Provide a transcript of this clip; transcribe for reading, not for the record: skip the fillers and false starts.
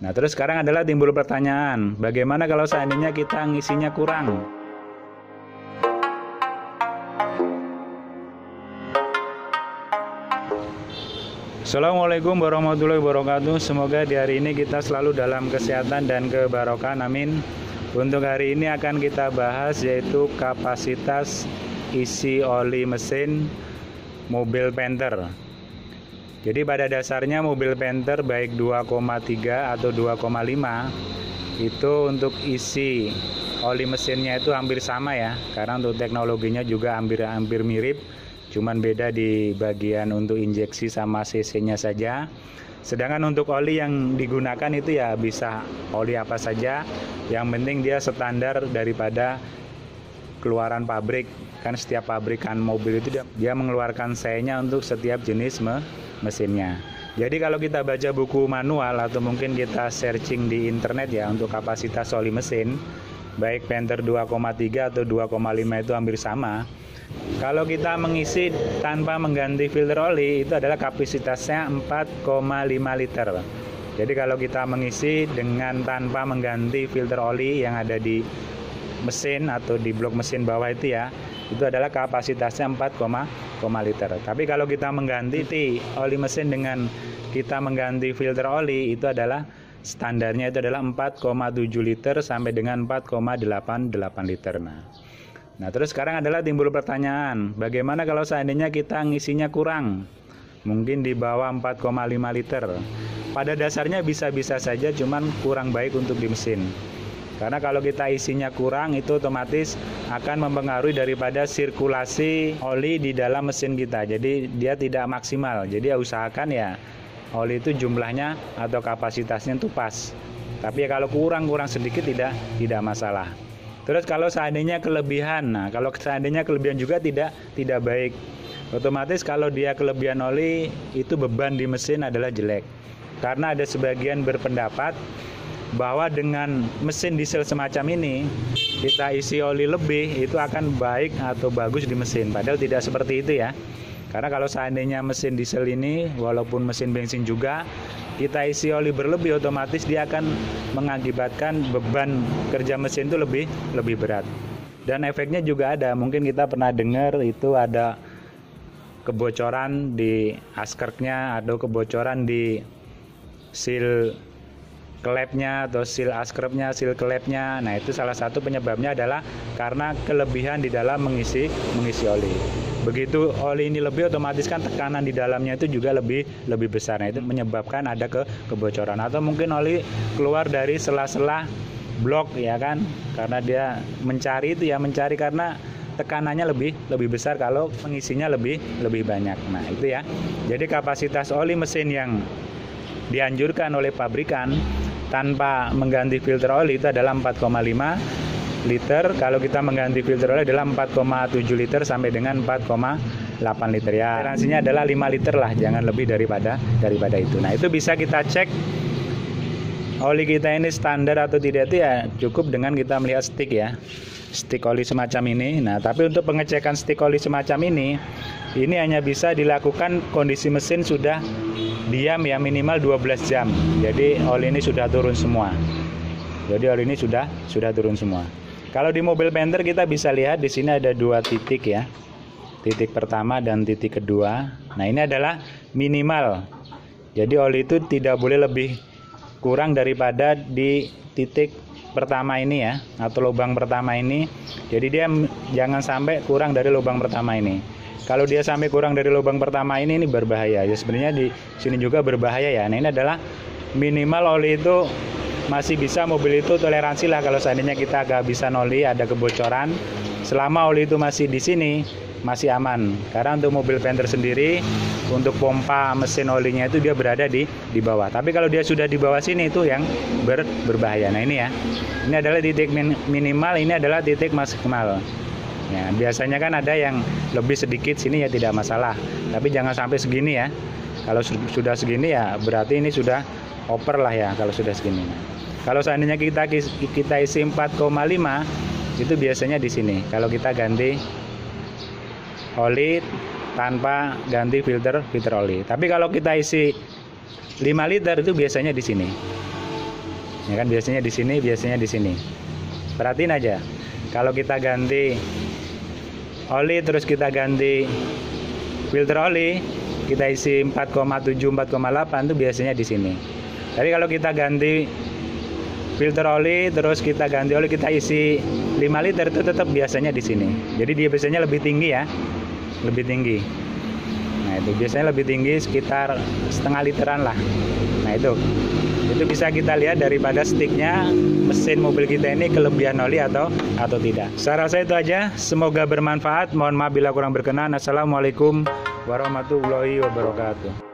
Nah, terus sekarang adalah timbul pertanyaan, bagaimana kalau seandainya kita ngisinya kurang? Assalamualaikum warahmatullahi wabarakatuh. Semoga di hari ini kita selalu dalam kesehatan dan kebarokahan, amin. Untuk hari ini akan kita bahas yaitu kapasitas isi oli mesin mobil Panther. Jadi pada dasarnya mobil Panther baik 2,3 atau 2,5 itu untuk isi oli mesinnya itu hampir sama ya, karena untuk teknologinya juga hampir mirip, cuman beda di bagian untuk injeksi sama cc-nya saja. Sedangkan untuk oli yang digunakan itu ya bisa oli apa saja, yang penting dia standar daripada keluaran pabrik. Kan setiap pabrikan mobil itu dia mengeluarkan CE-nya untuk setiap jenis mesinnya. Jadi kalau kita baca buku manual atau mungkin kita searching di internet ya untuk kapasitas oli mesin, baik Panther 2,3 atau 2,5 itu hampir sama. Kalau kita mengisi tanpa mengganti filter oli itu adalah kapasitasnya 4,5 liter. Jadi kalau kita mengisi dengan tanpa mengganti filter oli yang ada di mesin atau di blok mesin bawah itu ya, itu adalah kapasitasnya 4,5 liter. Tapi kalau kita mengganti oli mesin dengan kita mengganti filter oli itu adalah standarnya itu adalah 4,7 liter sampai dengan 4,88 liter. Nah, terus sekarang adalah timbul pertanyaan, bagaimana kalau seandainya kita ngisinya kurang? Mungkin di bawah 4,5 liter. Pada dasarnya bisa-bisa saja, cuman kurang baik untuk di mesin. Karena kalau kita isinya kurang itu otomatis akan mempengaruhi daripada sirkulasi oli di dalam mesin kita. Jadi dia tidak maksimal. Jadi ya usahakan ya oli itu jumlahnya atau kapasitasnya itu pas. Tapi ya kalau kurang sedikit tidak masalah. Terus kalau seandainya kelebihan, nah kalau seandainya kelebihan juga tidak baik. Otomatis kalau dia kelebihan oli itu beban di mesin adalah jelek. Karena ada sebagian berpendapat bahwa dengan mesin diesel semacam ini kita isi oli lebih itu akan baik atau bagus di mesin, padahal tidak seperti itu ya. Karena kalau seandainya mesin diesel ini walaupun mesin bensin juga kita isi oli berlebih, otomatis dia akan mengakibatkan beban kerja mesin itu lebih berat. Dan efeknya juga ada, mungkin kita pernah dengar itu ada kebocoran di askernya atau kebocoran di seal klepnya atau seal askrepnya, seal klepnya. Nah, itu salah satu penyebabnya adalah karena kelebihan di dalam mengisi oli. Begitu oli ini lebih, otomatis kan tekanan di dalamnya itu juga lebih besar. Nah, itu menyebabkan ada kebocoran atau mungkin oli keluar dari sela-sela blok ya kan. Karena dia mencari karena tekanannya lebih besar kalau mengisinya lebih banyak. Nah, itu ya. Jadi kapasitas oli mesin yang dianjurkan oleh pabrikan tanpa mengganti filter oli itu adalah 4,5 liter. Kalau kita mengganti filter oli adalah 4,7 liter sampai dengan 4,8 liter ya. Toleransinya adalah 5 liter lah, jangan lebih daripada itu. Nah, itu bisa kita cek oli kita ini standar atau tidak itu ya cukup dengan kita melihat stick ya. Stick oli semacam ini. Nah, tapi untuk pengecekan stick oli semacam ini hanya bisa dilakukan kondisi mesin sudah diam ya minimal 12 jam. Jadi oli ini sudah turun semua. Turun semua. Kalau di mobil Panther kita bisa lihat di sini ada 2 titik ya. Titik pertama dan titik kedua. Nah, ini adalah minimal. Jadi oli itu tidak boleh lebih kurang daripada di titik pertama ini ya, atau lubang pertama ini. Jadi dia jangan sampai kurang dari lubang pertama ini. Kalau dia sampai kurang dari lubang pertama ini berbahaya. Ya sebenarnya di sini juga berbahaya ya. Nah, ini adalah minimal oli itu masih bisa mobil itu toleransi lah kalau seandainya kita agak bisa oli ada kebocoran. Selama oli itu masih di sini masih aman. Karena untuk mobil Panther sendiri untuk pompa mesin olinya itu dia berada di bawah. Tapi kalau dia sudah di bawah sini itu yang berbahaya. Nah, ini ya. Ini adalah titik minimal, ini adalah titik maksimal. Ya, biasanya kan ada yang lebih sedikit sini ya tidak masalah. Tapi jangan sampai segini ya. Kalau sudah segini ya berarti ini sudah over lah ya kalau sudah segini. Kalau seandainya kita isi 4,5 itu biasanya di sini. Kalau kita ganti oli tanpa ganti filter oli. Tapi kalau kita isi 5 liter itu biasanya di sini. Ya kan, biasanya di sini, biasanya di sini. Perhatiin aja. Kalau kita ganti oli terus kita ganti filter oli, kita isi 4,7 4,8 itu biasanya di sini. Tapi kalau kita ganti filter oli terus kita ganti oli, kita isi 5 liter, itu tetap biasanya di sini. Jadi dia biasanya lebih tinggi ya. Lebih tinggi. Nah, itu biasanya lebih tinggi sekitar setengah literan lah. Nah, itu bisa kita lihat daripada sticknya mesin mobil kita ini kelebihan oli atau tidak. Saya rasa itu aja. Semoga bermanfaat. Mohon maaf bila kurang berkenan. Assalamualaikum warahmatullahi wabarakatuh.